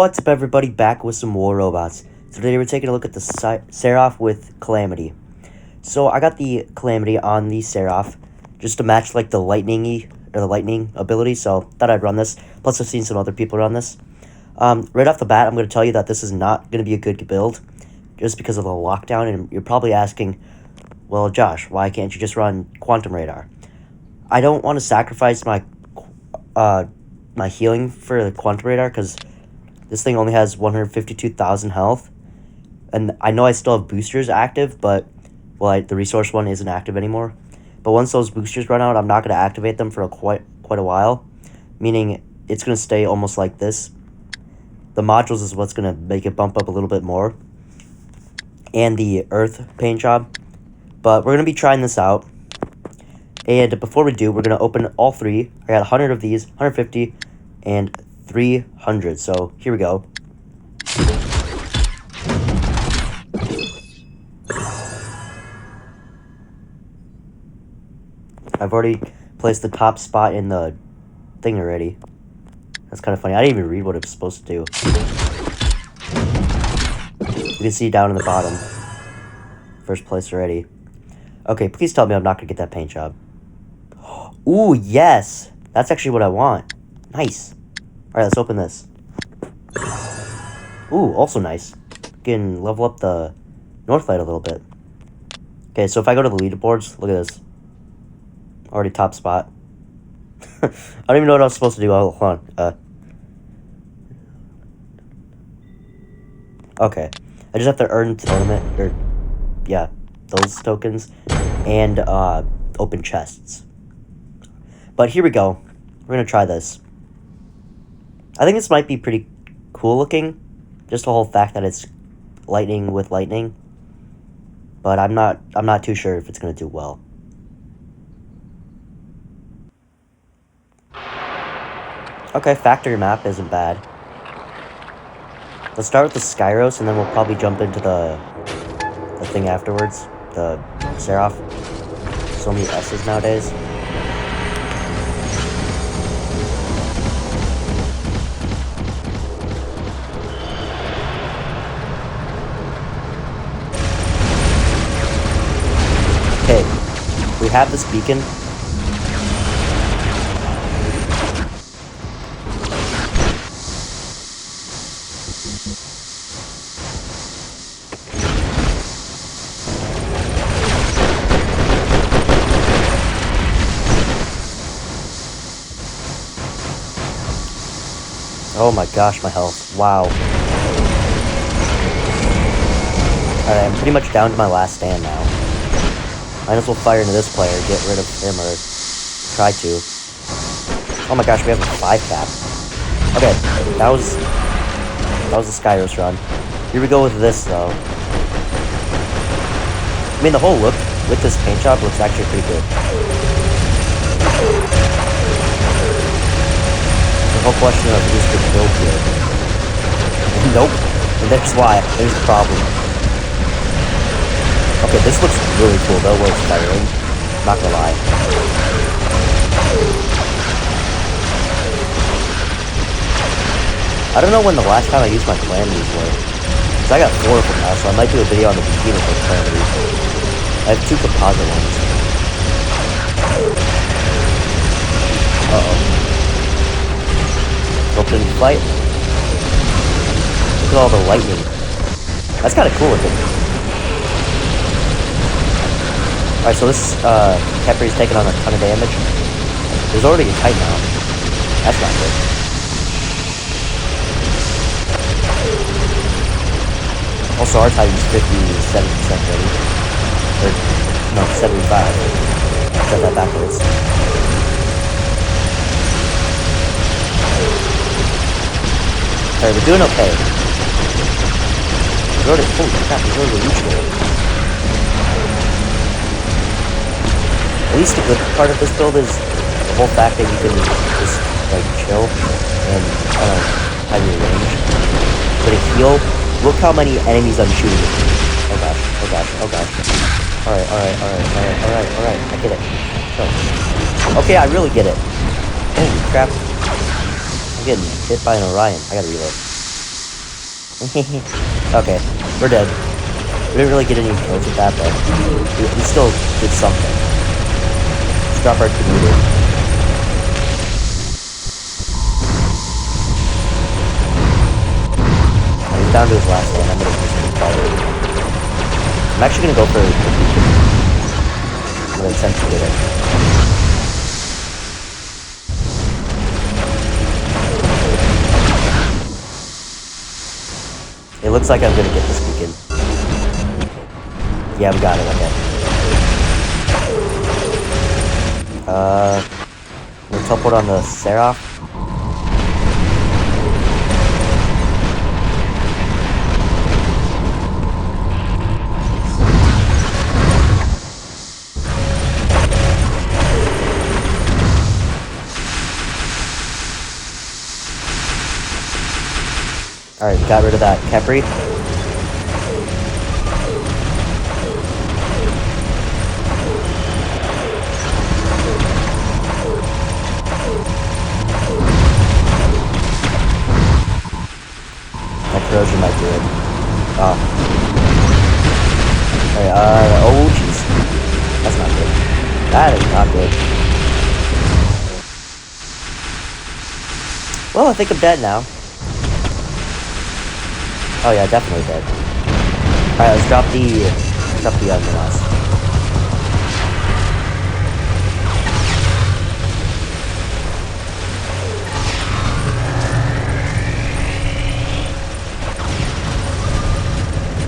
What's up, everybody? Back with some War Robots. Today we're taking a look at the Seraph with Calamity. So I got the Calamity on the Seraph just to match like the lightning ability. So thought I'd run this. Plus I've seen some other people run this. Right off the bat, I'm going to tell you that this is not going to be a good build just because of the lockdown. And you're probably asking, well, Josh, why can't you just run Quantum Radar? I don't want to sacrifice my healing for the Quantum Radar because this thing only has 152,000 health. And I know I still have boosters active, but, well, the resource one isn't active anymore. But once those boosters run out, I'm not going to activate them for quite a while. Meaning, it's going to stay almost like this. The modules is what's going to make it bump up a little bit more. And the Earth paint job. But we're going to be trying this out. And before we do, we're going to open all three. I got 100 of these, 150, and 300. So here we go. I've already placed the top spot in the thing already. That's kind of funny. I didn't even read what it was supposed to do. You can see down in the bottom. First place already. Okay, please tell me I'm not going to get that paint job. Ooh, yes! That's actually what I want. Nice. Alright, let's open this. Ooh, also nice. Can level up the Northlight a little bit. Okay, so if I go to the leaderboards, look at this. Already top spot. I don't even know what I was supposed to do. Oh, hold on. Okay. I just have to earn tournament, or, yeah, those tokens, and, open chests. But here we go. We're gonna try this. I think this might be pretty cool looking. Just the whole fact that it's lightning with lightning. But I'm not too sure if it's gonna do well. Okay, factory map isn't bad. Let's start with the Skyros, and then we'll probably jump into the thing afterwards. The Seraph. So many S's nowadays. Okay, we have this beacon. Oh my gosh, my health. Wow. Alright, I'm pretty much down to my last stand now. Might as well fire into this player, get rid of him, or try to. Oh my gosh, we have a 5 cap. Okay, that was the Skyros run. Here we go with this, though. I mean, the whole look with this paint job looks actually pretty good. The whole question of who's the build here. Nope. And that's why. There's the problem. Okay, this looks really cool though, where it's firing. Not gonna lie. I don't know when the last time I used my calamities were. Because I got 4 of them now, so I might do a video on the beginning of calamities. I have 2 composite ones. Uh-oh. Open flight. Look at all the lightning. That's kind of cool looking. Alright, so this Khepri's taking on a ton of damage. There's already a Titan out. That's not good. Also, our Titan's 57% ready. Or, no, 75. Got that backwards. Alright, we're doing okay. He's already, holy crap, he's already reachable. At least the good part of this build is the whole fact that you can just, like, chill and kind of have your range. But a heal, look how many enemies I'm shooting. Oh gosh, oh gosh, oh gosh. Alright, I get it. So, okay, I really get it. Holy crap. I'm getting hit by an Orion. I gotta reload. Okay, we're dead. We didn't really get any kills with that, but we still did something. Let's drop our commuter. He's down to his last one. I'm gonna use him forward. I'm actually gonna go for the beacon. I'm gonna attempt to get it. It looks like I'm gonna get this beacon. Yeah, we got it, okay. We'll teleport on the Seraph. Alright, got rid of that Khepri. That corrosion might do it. Oh. Alright, oh jeez. That's not good. That is not good. Well, I think I'm dead now. Oh yeah, definitely dead. Alright, let's drop the Minas.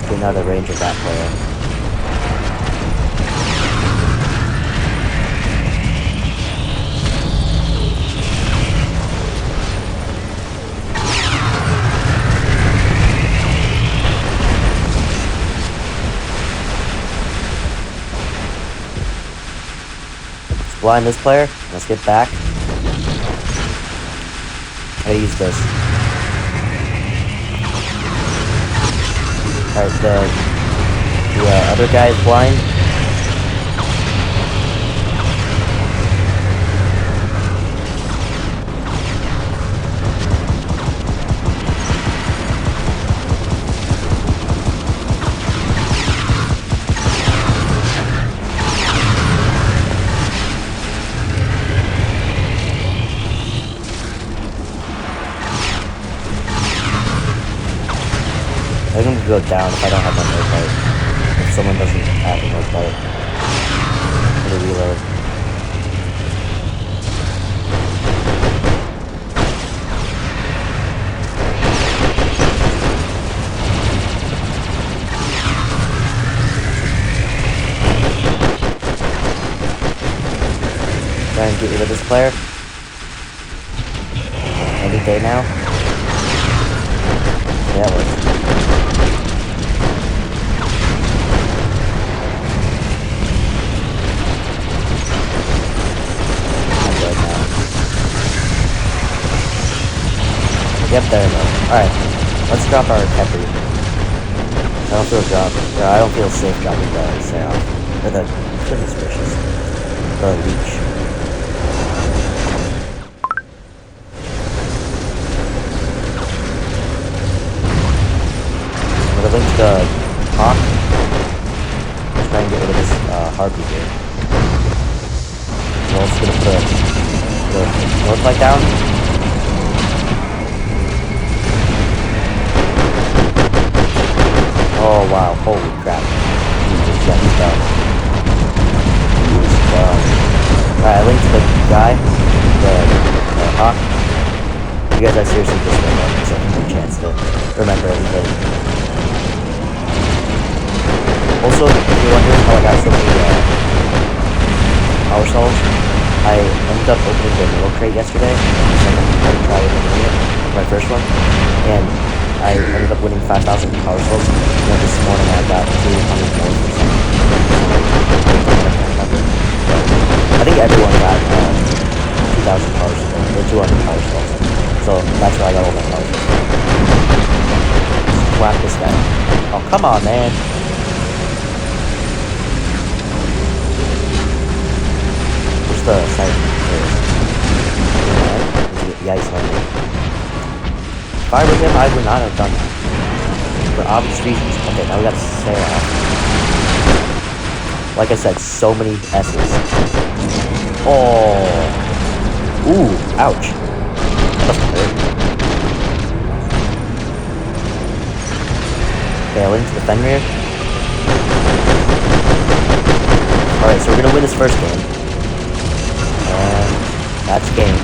Getting out of the range of that player. Blind this player. Let's get back. I use this. Alright, the other guy is blind. I think I'm gonna go down if I don't have my node bite. If someone doesn't have a node bite. I'm gonna reload. Try and get rid of this player. Any day now. Yeah, it works. Yep, there we go. Alright, let's drop our Khepri. I don't feel safe dropping the Seraph. Or the, goodness gracious, the Leech. I'm gonna link the Hawk. Let's try and get rid of this Harpy here. So I'm just gonna put the North Light down. Oh wow, holy crap. He's done. He's done. Alright, I linked the guy, the Hawk. You guys are seriously just remember, so I have a chance to remember everything. Also, if you're wondering how I got so many power cells, I ended up opening the middle crate yesterday. I tried opening it, my first one, and I ended up winning 5,000 power cells, and then this morning I got 200 more or something. I think everyone got 2,000 power cells, or 200 power cells. So that's where I got all my power cells. Just whack this guy. Oh, come on, man. Where's the site? Yeah, he's landing. If I were him, I would not have done that. for obvious reasons. Okay, now we got Sarah. Like I said, so many S's. Oh. Ooh, ouch. That doesn't hurt. Failing to the Fenrir. Alright, so we're gonna win this first game. And that's game.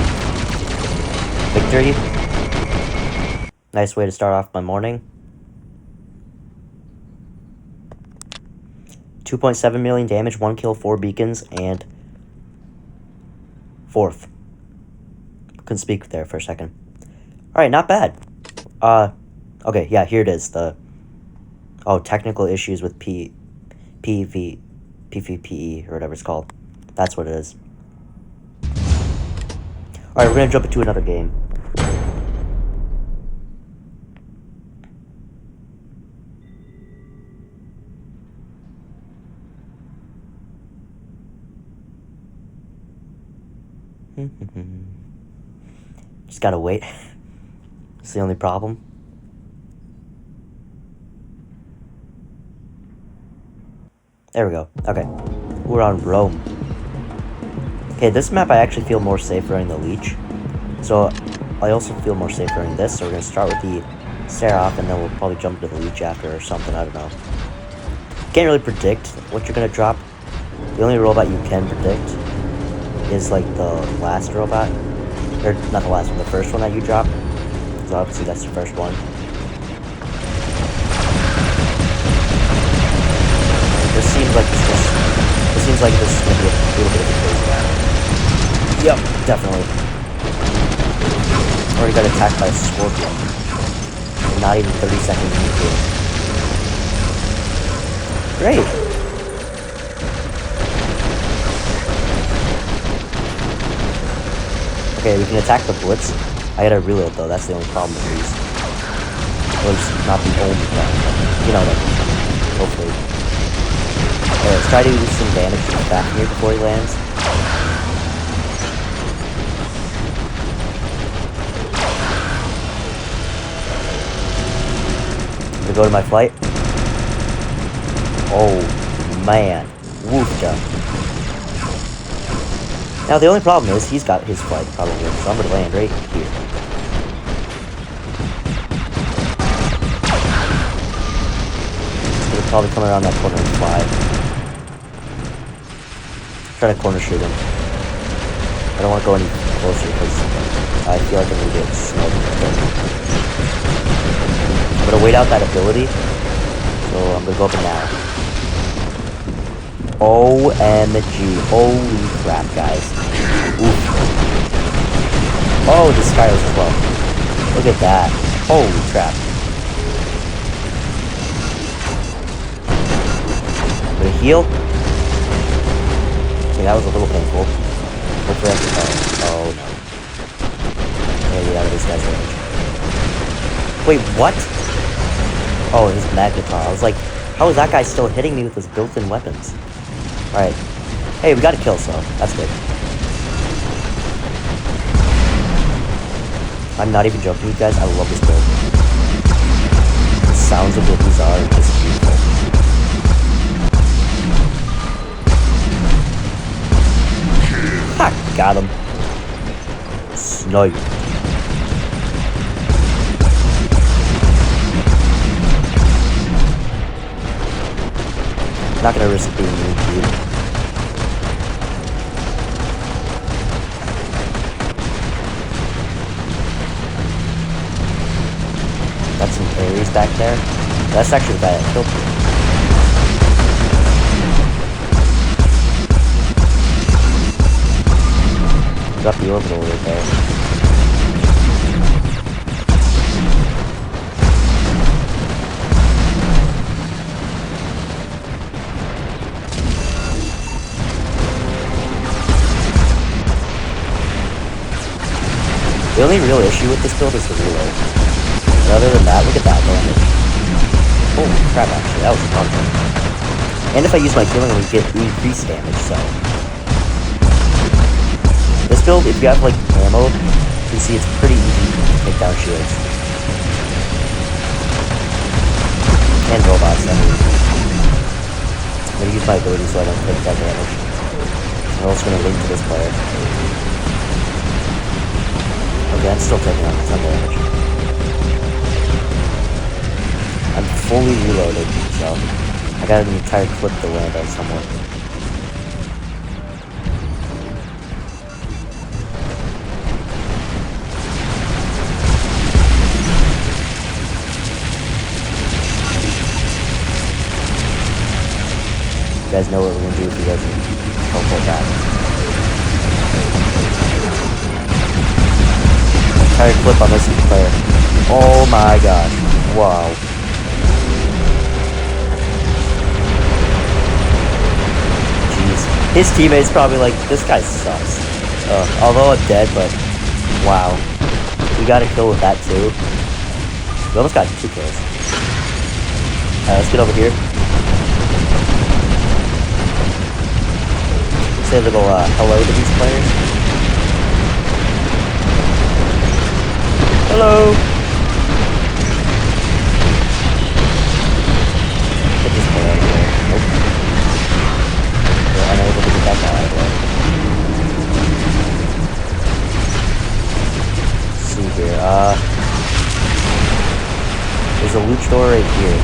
Victory. Nice way to start off my morning. 2.7 million damage, 1 kill, 4 beacons, and 4th. Couldn't speak there for a second. Alright, not bad. Okay, yeah, here it is. Technical issues with PvPE, or whatever it's called. That's what it is. Alright, we're gonna jump into another game. Just gotta wait. It's the only problem. There we go. Okay. We're on Rome. Okay, this map I actually feel more safe running the Leech. So, I also feel more safe running this, so we're gonna start with the Seraph, and then we'll probably jump to the Leech after or something, I don't know. Can't really predict what you're gonna drop. The only robot you can predict is like the last robot. Or not the last one, the first one that you drop. So obviously that's the first one. This seems like this is gonna be a little bit of a crazy battle. Yep, definitely. Already got attacked by a scorpion. And not even 30 seconds into it. Great. Okay, we can attack the Blitz. I gotta reload though, that's the only problem with these. Well, it's not the only problem, but, you know, like, hopefully. Okay, let's try to do some damage to the back here before he lands. I'm gonna go to my flight. Oh, man. Woofda. Now, the only problem is he's got his flight probably, so I'm going to land right here. He's going to probably come around that corner and fly. Try to corner shoot him. I don't want to go any closer because I feel like I'm going to get snowed. I'm going to wait out that ability, so I'm going to go up and down. OMG. Holy crap, guys. Oof. Oh, this guy was close. Look at that. Holy crap. Gonna heal. Okay, that was a little painful. Hopefully I can... Oh, no. Gotta get out of this guy's range. Wait, what? Oh, his magnetar. I was like, how is that guy still hitting me with his built-in weapons? Alright. Hey, we got a kill, so that's good. I'm not even joking, you guys. I love this build. The sounds of what these are just beautiful. Ha! Got him. Snipe. Not gonna risk being mean to you. Got some Ares back there. That's actually the guy that killed me. Got the orbital right there. The only real issue with this build is the reload. But other than that, look at that damage. Holy crap, actually, that was a bunch. And if I use my healing, we get increased damage, so. This build, if you have, like, ammo, you can see it's pretty easy to take down shields. center. I'm gonna use my ability so I don't take that damage. I'm also gonna link to this player. Okay, I'm still taking on some damage. I'm fully reloaded, so I got an entire clip to land on someone. You guys know what we're gonna do if you guys teleport back. Entire clip on this player. Oh my gosh. Wow. Jeez. His teammates probably like, this guy sucks. Although I'm dead, but wow. We got a kill with that too. We almost got 2 kills. Alright, let's get over here. Say a little hello to these players. Hello. Get this player out of here. Nope. We're unable to get that guy out of there. Let's see here. There's a luchador right here.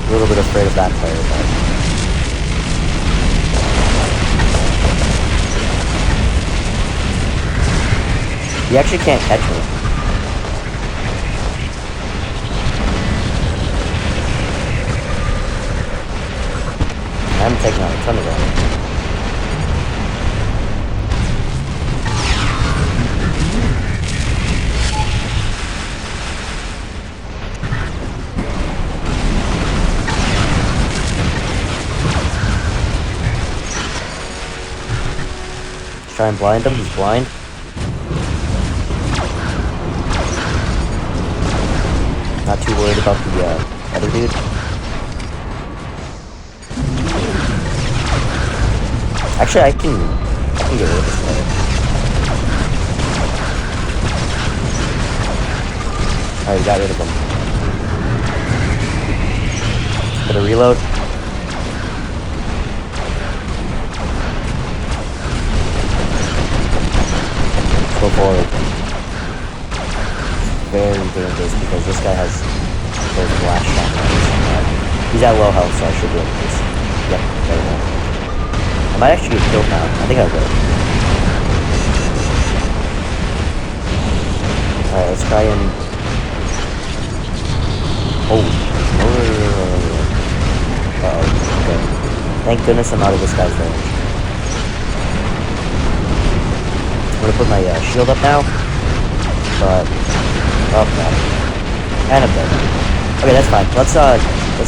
A little bit afraid of that player, but. He actually can't catch me. I'm taking on a ton of damage. Let's try and blind him. He's blind. Not too worried about the other dude. Actually, I can get rid of this player. Alright, got rid of him. Gonna reload. Go forward. Very dangerous because this guy has those blast shotguns. He's at low health, so I should be able to just. Yep, there we go. I might actually get killed now. I think I will. Alright, let's try and. Oh. Uh-oh. Okay. Thank goodness I'm out of this guy's range. I'm gonna put my shield up now. But. Oh crap. And I'm dead. Okay, that's fine. Let's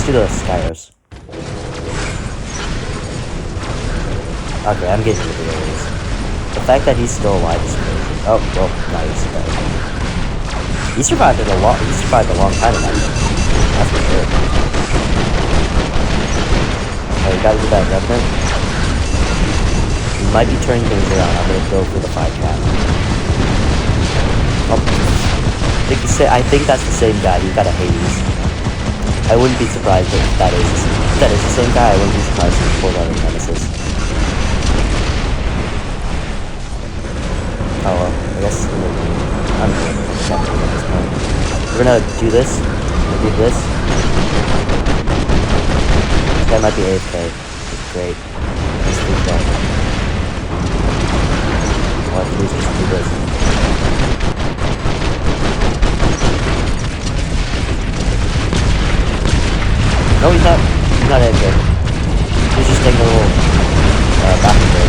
do the Skyros. Okay, I'm getting into the areas. The fact that he's still alive is crazy. Oh, well, now he's dead. He survived a long time in that game. That's for sure. Alright, we gotta do that Revenant. We might be turning things around. I'm gonna go for the 5-cap. I think that's the same guy. He's got a Hades. I wouldn't be surprised if that is the same guy. I wouldn't be surprised if he pulled out a Nemesis. Oh well, I guess I'm not doing at this point. We're gonna do this. We'll do this. This guy might be AFK. It's great. Let's do that. All I have to do is just do this. No, he's not AFK. He's just taking a little back and forth.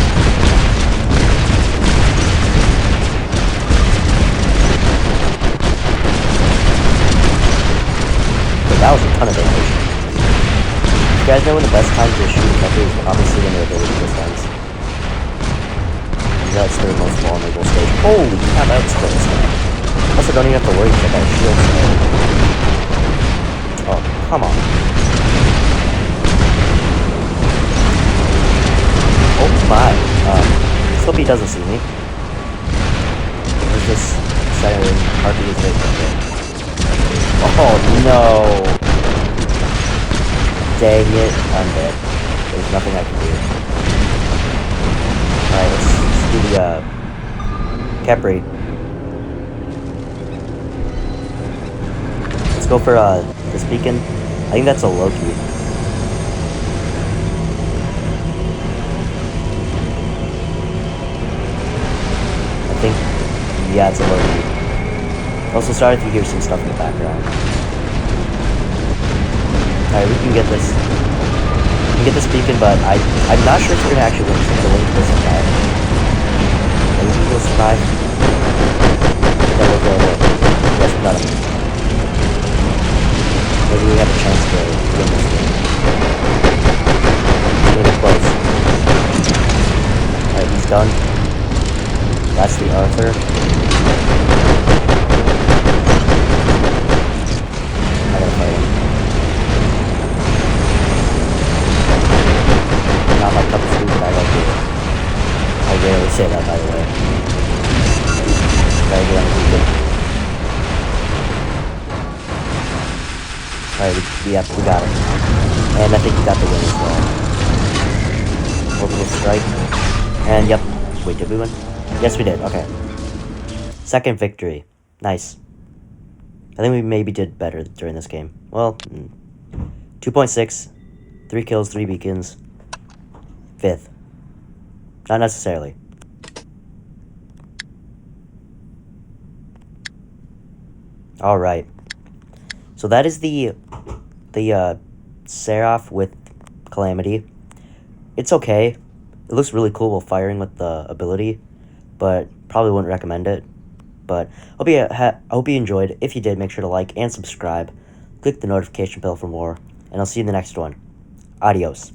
But that was a ton of damage. You guys know when the best time to shoot a couple is obviously when their ability distance. That's their most vulnerable stage. Holy crap, that's close. Also, don't even have to worry about that shield. Oh, come on. Oh my. Let's hope he doesn't see me. There's this siren RPG right there. Oh no. Dang it, I'm dead. There's nothing I can do. Alright, let's do the, Capri. Let's go for, this beacon. I think that's a Loki. I think, yeah, it's a Loki. Also started to hear some stuff in the background. Alright, we can get this. We can get this beacon, but I'm not sure if we're gonna actually win the Link will survive. Maybe we'll survive. Yes, we got him. Maybe we have a chance to win this game. It's gonna be close. Alright, he's done. That's the Arthur. I gotta fight him. Not my cup of food, but I like it. I rarely say that, by the way. Gotta get on the beacon. Alright, we got it. And I think we got the win as well. Orbital strike. And yep. Wait, did we win? Yes, we did. Okay. Second victory. Nice. I think we maybe did better during this game. Well, 2.6. 3 kills, 3 beacons. 5th. Not necessarily. Alright. So that is the Seraph with Calamity. It's okay. It looks really cool while firing with the ability, but probably wouldn't recommend it. But I hope you enjoyed. If you did, make sure to like and subscribe. Click the notification bell for more, and I'll see you in the next one. Adios.